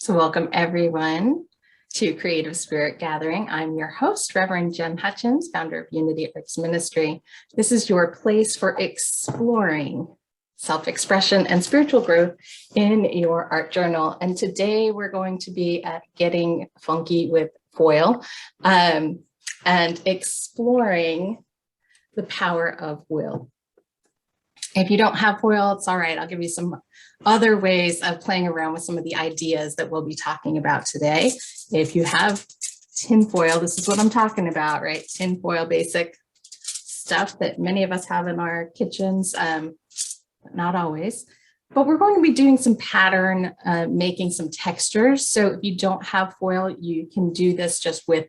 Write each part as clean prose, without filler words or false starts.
So welcome everyone to Creative Spirit Gathering. I'm your host, Reverend Jen Hutchins, founder of Unity Arts Ministry. This is your place for exploring self-expression and spiritual growth in your art journal. And today we're going to be at getting funky with foil and exploring the power of will. If you don't have foil, it's all right. I'll give you some other ways of playing around with some of the ideas that we'll be talking about today. If you have tin foil, this is what I'm talking about, right? Tin foil, basic stuff that many of us have in our kitchens, not always. But we're going to be doing some pattern, making some textures. So if you don't have foil, you can do this just with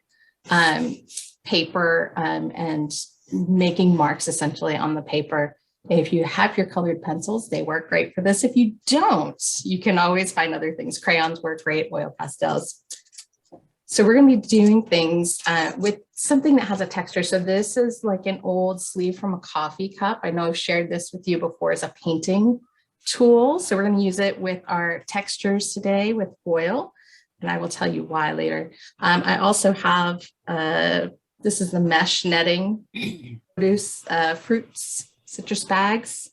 paper and making marks essentially on the paper. If you have your colored pencils, they work great for this. If you don't, you can always find other things. Crayons work great, oil pastels. So we're going to be doing things with something that has a texture. So this is like an old sleeve from a coffee cup. I know I've shared this with you before as a painting tool. So we're going to use it with our textures today with foil. And I will tell you why later. I also have, this is the mesh netting, produce fruits, citrus bags,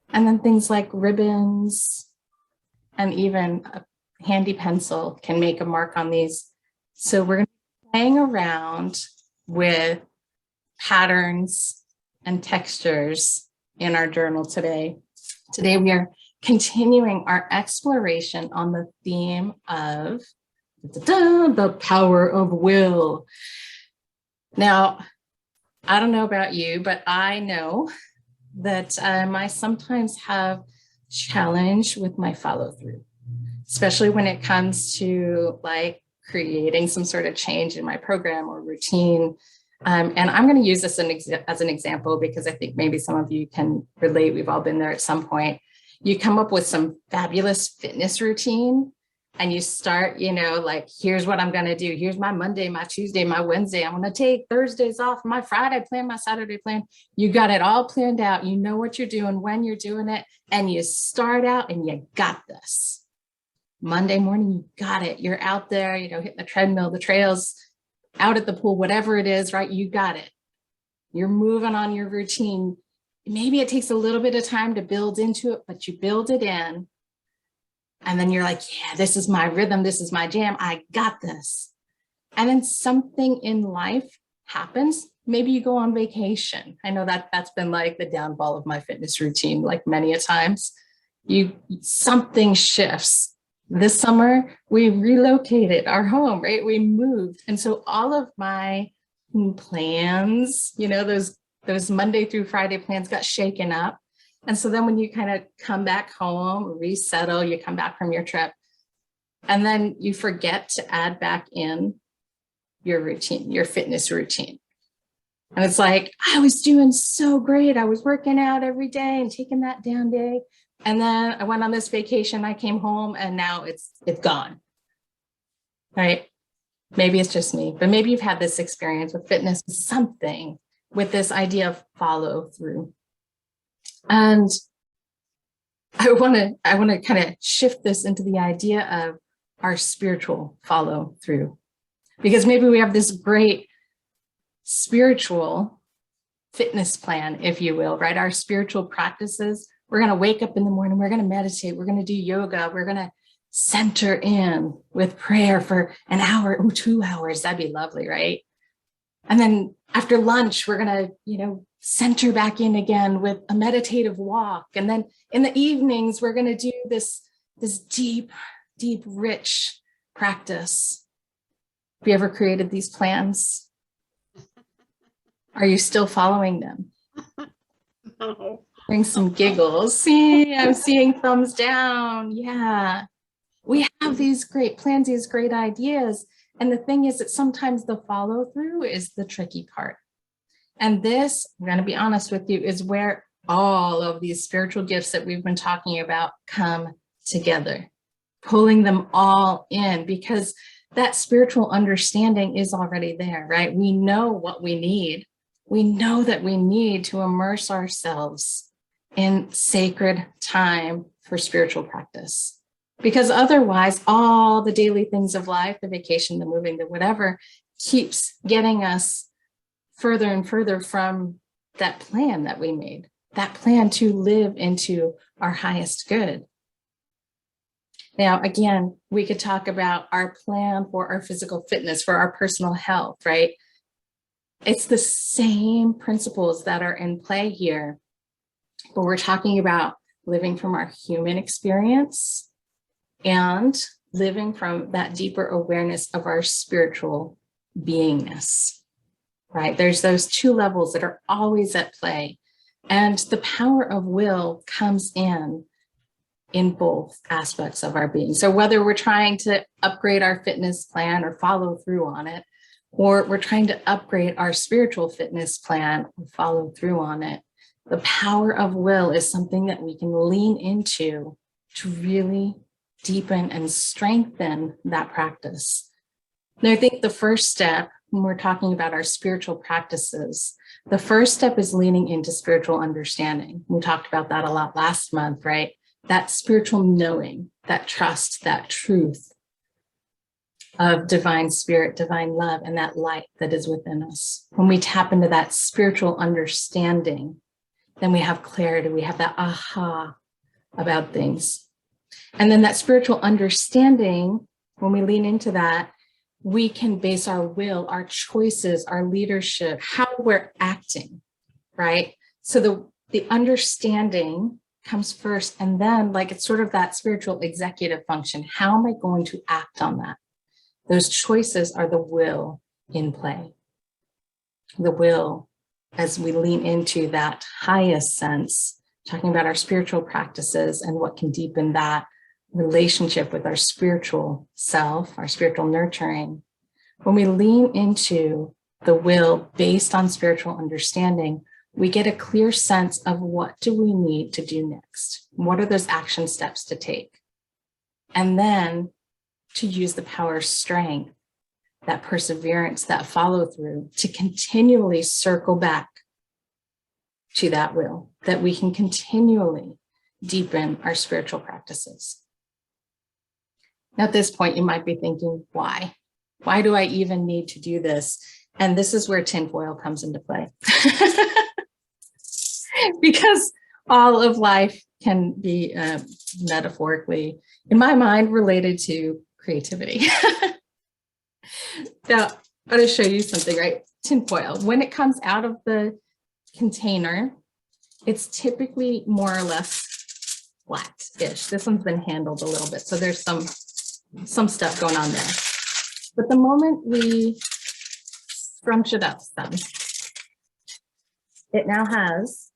and then things like ribbons and even a handy pencil can make a mark on these. So we're going to be playing around with patterns and textures in our journal today. Today we are continuing our exploration on the theme of the power of will. Now, I don't know about you, but I know that I sometimes have challenge with my follow through, especially when it comes to like creating some sort of change in my program or routine. And I'm going to use this as an example because I think maybe some of you can relate. We've all been there at some point. You come up with some fabulous fitness routine and you start, like, here's what I'm going to do. Here's my Monday, my Tuesday, my Wednesday. I'm going to take Thursdays off, my Friday plan, my Saturday plan. You got it all planned out. You know what you're doing, when you're doing it, and you start out and you got this. Monday morning, you got it. You're out there, hitting the treadmill, the trails, out at the pool, whatever it is, right? You got it. You're moving on your routine. Maybe it takes a little bit of time to build into it, but you build it in. And then you're like, yeah, this is my rhythm. This is my jam. I got this. And then something in life happens. Maybe you go on vacation. I know that's been like the downfall of my fitness routine, like many a times. Something shifts. This summer, we relocated our home, right? We moved. And so all of my plans, those Monday through Friday plans got shaken up. And so then when you kind of come back home, resettle, you come back from your trip, and then you forget to add back in your routine, your fitness routine. And it's like, I was doing so great. I was working out every day and taking that down day. And then I went on this vacation, I came home, and now it's gone, right? Maybe it's just me, but maybe you've had this experience with fitness, something with this idea of follow through. And I want to kind of shift this into the idea of our spiritual follow through, because maybe we have this great spiritual fitness plan, if you will, right? Our spiritual practices. We're going to wake up in the morning. We're going to meditate. We're going to do yoga. We're going to center in with prayer for an hour or 2 hours. That'd be lovely, right? And then after lunch, we're going to, center back in again with a meditative walk. And then in the evenings, we're going to do this deep, rich practice. Have you ever created these plans? Are you still following them? No. Bring some giggles. See, I'm seeing thumbs down. Yeah. We have these great plans, these great ideas. And the thing is that sometimes the follow through is the tricky part. And this, I'm going to be honest with you, is where all of these spiritual gifts that we've been talking about come together, pulling them all in, because that spiritual understanding is already there, right? We know what we need. We know that we need to immerse ourselves in sacred time for spiritual practice. Because otherwise, all the daily things of life, the vacation, the moving, the whatever, keeps getting us further and further from that plan that we made, that plan to live into our highest good. Now, again, we could talk about our plan for our physical fitness, for our personal health, right? It's the same principles that are in play here, but we're talking about living from our human experience and living from that deeper awareness of our spiritual beingness, right? There's those two levels that are always at play. And the power of will comes in both aspects of our being. So whether we're trying to upgrade our fitness plan or follow through on it, or we're trying to upgrade our spiritual fitness plan or follow through on it, the power of will is something that we can lean into to really deepen and strengthen that practice. And I think the first step when we're talking about our spiritual practices, the first step is leaning into spiritual understanding. We talked about that a lot last month, right? That spiritual knowing, that trust, that truth of divine spirit, divine love, and that light that is within us. When we tap into that spiritual understanding, then we have clarity, we have that aha about things. And then that spiritual understanding, when we lean into that, we can base our will, our choices, our leadership, how we're acting, right? So the understanding comes first, and then like it's sort of that spiritual executive function. How am I going to act on that? Those choices are the will in play. The will, as we lean into that highest sense, talking about our spiritual practices and what can deepen that relationship with our spiritual self, our spiritual nurturing. When we lean into the will based on spiritual understanding, we get a clear sense of what do we need to do next? What are those action steps to take? And then to use the power of strength, that perseverance, that follow through, to continually circle back to that will, that we can continually deepen our spiritual practices. Now, at this point, you might be thinking, why? Why do I even need to do this? And this is where tinfoil comes into play. Because all of life can be metaphorically, in my mind, related to creativity. Now, I'm going to show you something, right? Tinfoil. When it comes out of the container, it's typically more or less flat-ish. This one's been handled a little bit, so there's some stuff going on there. But the moment we scrunch it up some, it now has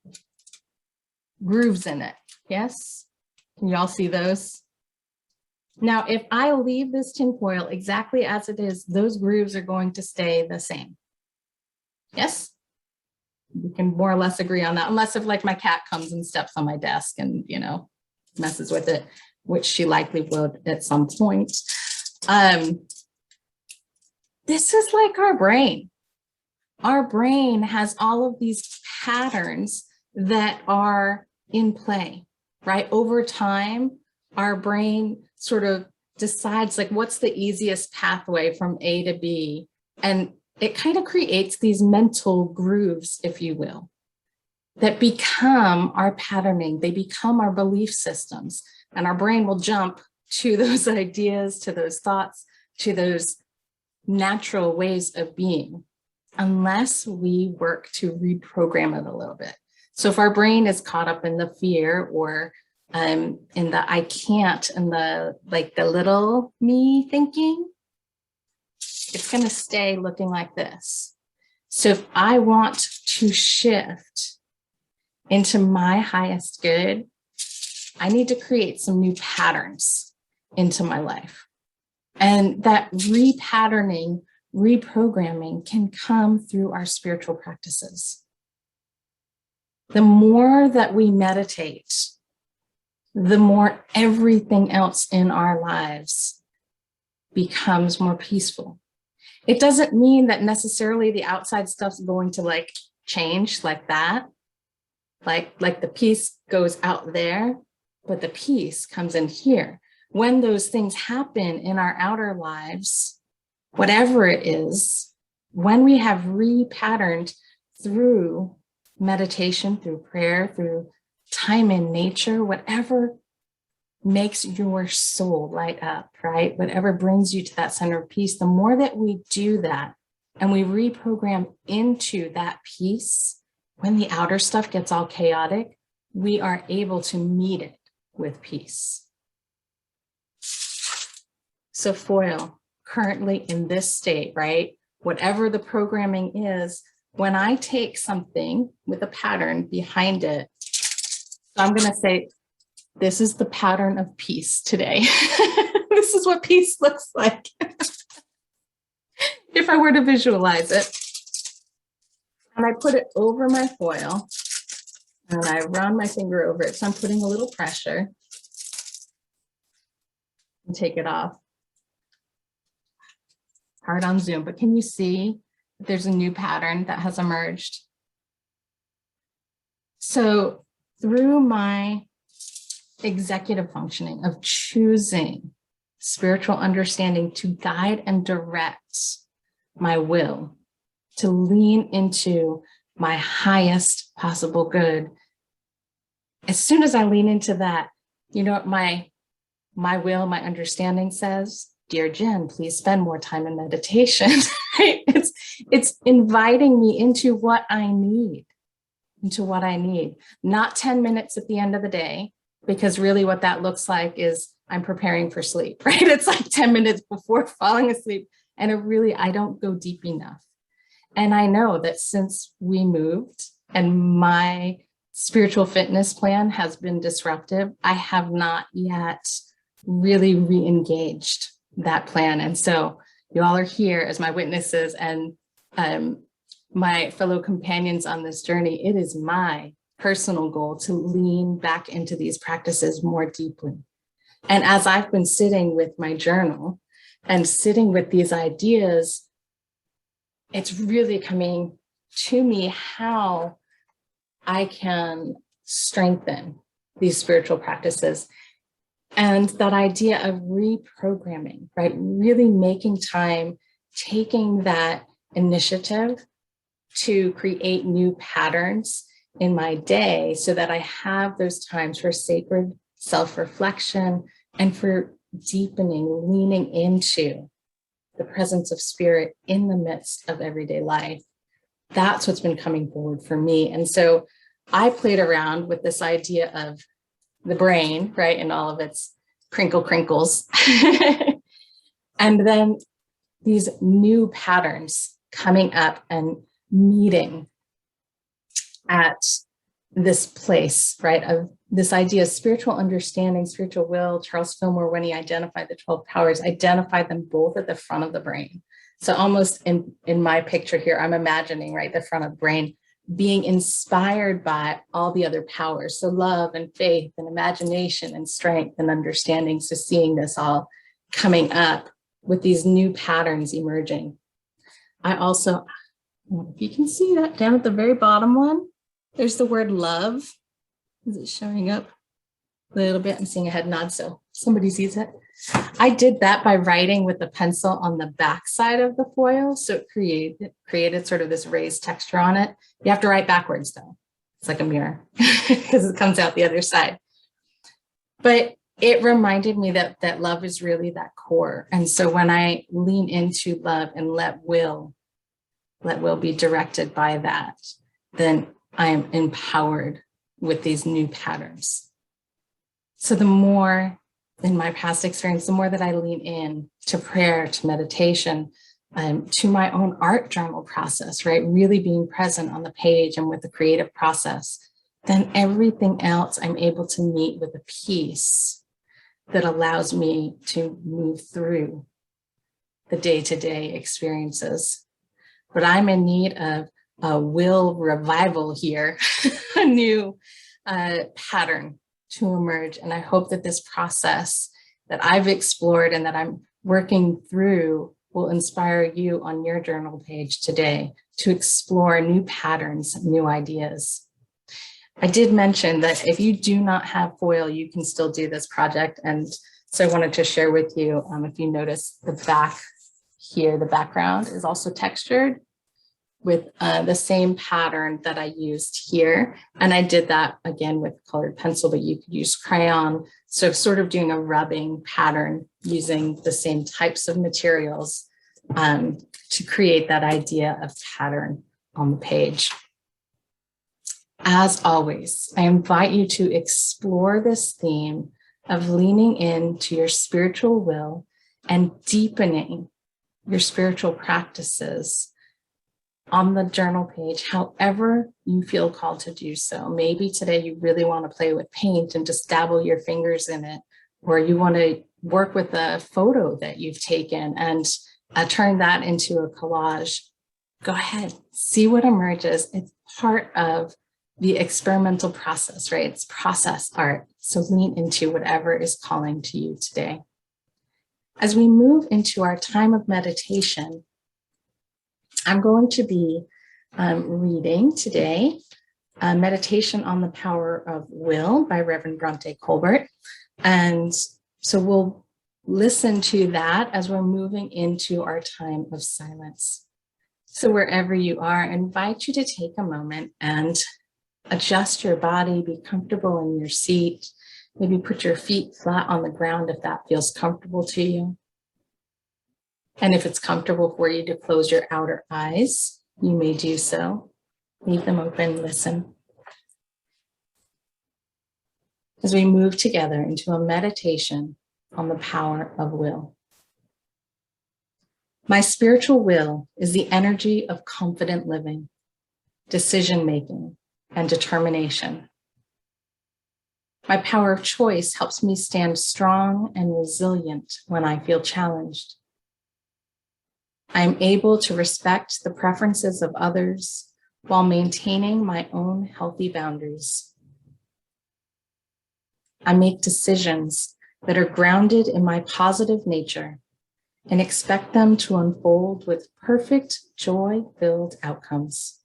grooves in it. Yes? Can you all see those? Now, if I leave this tinfoil exactly as it is, those grooves are going to stay the same. Yes? We can more or less agree on that, unless if like my cat comes and steps on my desk and, you know, messes with it, which she likely would at some point. This is like our brain. Our brain has all of these patterns that are in play, right? Over time, our brain sort of decides like what's the easiest pathway from A to B. And it kind of creates these mental grooves, if you will, that become our patterning. They become our belief systems. And our brain will jump to those ideas, to those thoughts, to those natural ways of being, unless we work to reprogram it a little bit. So if our brain is caught up in the fear or in the I can't and the little me thinking, it's going to stay looking like this. So if I want to shift into my highest good, I need to create some new patterns into my life. And that repatterning, reprogramming can come through our spiritual practices. The more that we meditate, the more everything else in our lives becomes more peaceful. It doesn't mean that necessarily the outside stuff's going to like change like that. Like the peace goes out there, but the peace comes in here. when those things happen in our outer lives, whatever it is, when we have repatterned through meditation, through prayer, through time in nature, whatever makes your soul light up, right? Whatever brings you to that center of peace, the more that we do that and we reprogram into that peace, when the outer stuff gets all chaotic, we are able to meet it with peace. So foil, currently in this state, right? Whatever the programming is, when I take something with a pattern behind it, so I'm going to say, this is the pattern of peace today. This is what peace looks like. If I were to visualize it, and I put it over my foil, and I run my finger over it. So I'm putting a little pressure and take it off. Hard on Zoom, but can you see there's a new pattern that has emerged? So through my executive functioning of choosing spiritual understanding to guide and direct my will, to lean into my highest possible good. As soon as I lean into that, you know what my will, my understanding says? Dear Jen, please spend more time in meditation. It's inviting me into what I need, not 10 minutes at the end of the day, because really what that looks like is I'm preparing for sleep, right? It's like 10 minutes before falling asleep. And I don't go deep enough. And I know that since we moved and my spiritual fitness plan has been disruptive, I have not yet really re-engaged that plan. And so you all are here as my witnesses and my fellow companions on this journey. It is my personal goal to lean back into these practices more deeply. And as I've been sitting with my journal and sitting with these ideas, it's really coming to me how I can strengthen these spiritual practices. And that idea of reprogramming, right? Really making time, taking that initiative to create new patterns in my day so that I have those times for sacred self-reflection and for deepening, leaning into the presence of spirit in the midst of everyday life. That's what's been coming forward for me. And so I played around with this idea of the brain, right, and all of its crinkles. And then these new patterns coming up and meeting at this place, right, of this idea of spiritual understanding, spiritual will. Charles Fillmore, when he identified the 12 powers, identified them both at the front of the brain. So almost in my picture here, I'm imagining, right, the front of the brain being inspired by all the other powers. So love and faith and imagination and strength and understanding. So seeing this all coming up with these new patterns emerging. I also, if you can see that down at the very bottom one, there's the word love. Is it showing up a little bit? I'm seeing a head nod, so somebody sees it. I did that by writing with the pencil on the back side of the foil. So it created sort of this raised texture on it. You have to write backwards though. It's like a mirror because it comes out the other side. But it reminded me that love is really that core. And so when I lean into love and let will be directed by that, then I am empowered with these new patterns. So the more, in my past experience, the more that I lean in to prayer, to meditation, to my own art journal process, right? Really being present on the page and with the creative process, then everything else I'm able to meet with a peace that allows me to move through the day-to-day experiences. But I'm in need of a will revival here, a new pattern to emerge. And I hope that this process that I've explored and that I'm working through will inspire you on your journal page today to explore new patterns, new ideas. I did mention that if you do not have foil, you can still do this project. And So I wanted to share with you, if you notice the back here, the background is also textured with the same pattern that I used here. And I did that again with colored pencil, but you could use crayon. So sort of doing a rubbing pattern using the same types of materials to create that idea of pattern on the page. As always, I invite you to explore this theme of leaning into your spiritual will and deepening your spiritual practices on the journal page, however you feel called to do so. Maybe today you really want to play with paint and just dabble your fingers in it, or you want to work with a photo that you've taken and turn that into a collage. Go ahead, see what emerges. It's part of the experimental process, right? It's process art. So lean into whatever is calling to you today. As we move into our time of meditation, I'm going to be reading today Meditation on the Power of Will by Reverend Bronte Colbert. And so we'll listen to that as we're moving into our time of silence. So wherever you are, I invite you to take a moment and adjust your body, be comfortable in your seat. Maybe put your feet flat on the ground if that feels comfortable to you. And if it's comfortable for you to close your outer eyes, you may do so. Leave them open, listen. As we move together into a meditation on the power of will. My spiritual will is the energy of confident living, decision-making, and determination. My power of choice helps me stand strong and resilient when I feel challenged. I am able to respect the preferences of others while maintaining my own healthy boundaries. I make decisions that are grounded in my positive nature and expect them to unfold with perfect joy-filled outcomes.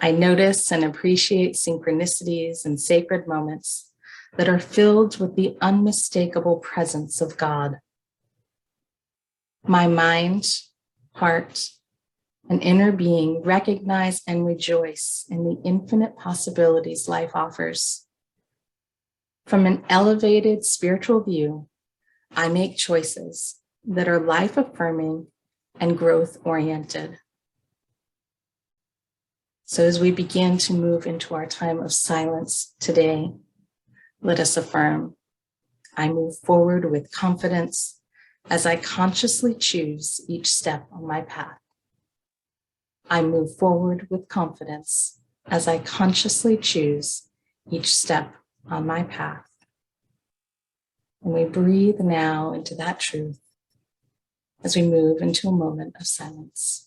I notice and appreciate synchronicities and sacred moments that are filled with the unmistakable presence of God. My mind, heart, and inner being recognize and rejoice in the infinite possibilities life offers. From an elevated spiritual view, I make choices that are life-affirming and growth-oriented. So as we begin to move into our time of silence today, let us affirm, I move forward with confidence as I consciously choose each step on my path. I move forward with confidence as I consciously choose each step on my path. And we breathe now into that truth as we move into a moment of silence.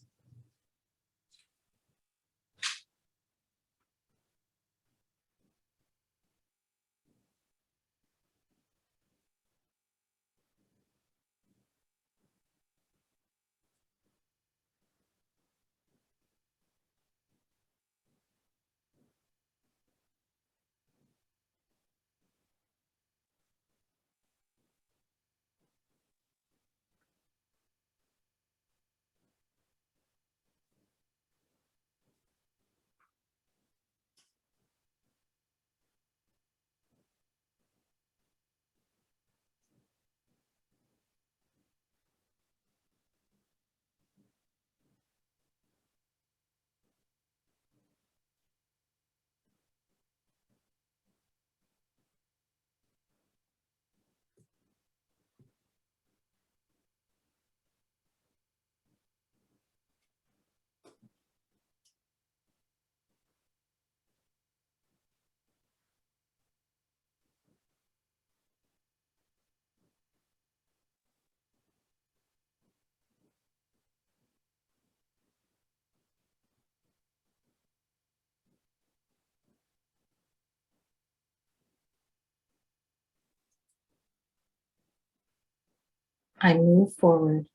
I move forward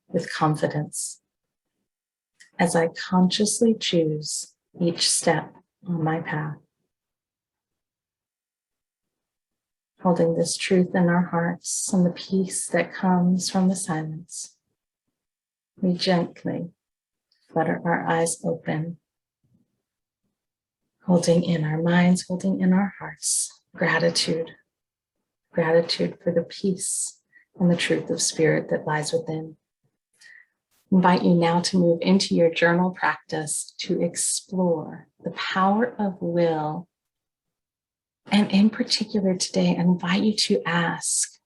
with confidence as I consciously choose each step on my path. holding this truth in our hearts and the peace that comes from the silence. We gently flutter our eyes open, holding in our minds, holding in our hearts, gratitude for the peace and the truth of spirit that lies within. I invite you now to move into your journal practice to explore the power of will. And in particular today, I invite you to ask,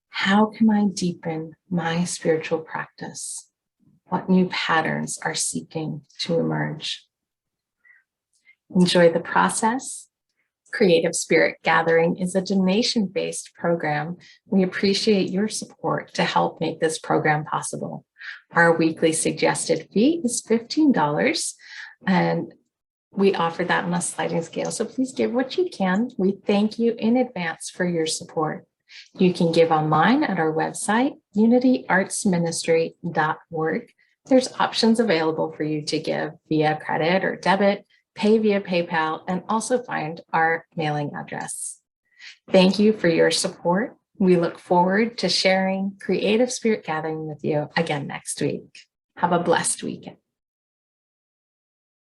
how can I deepen my spiritual practice? What new patterns are seeking to emerge? Enjoy the process. Creative Spirit Gathering is a donation-based program. We appreciate your support to help make this program possible. Our weekly suggested fee is $15, and we offer that on a sliding scale. So please give what you can. We thank you in advance for your support. You can give online at our website, unityartsministry.org. There's options available for you to give via credit or debit, pay via PayPal, and also find our mailing address. Thank you for your support. We look forward to sharing Creative Spirit Gathering with you again next week. Have a blessed weekend.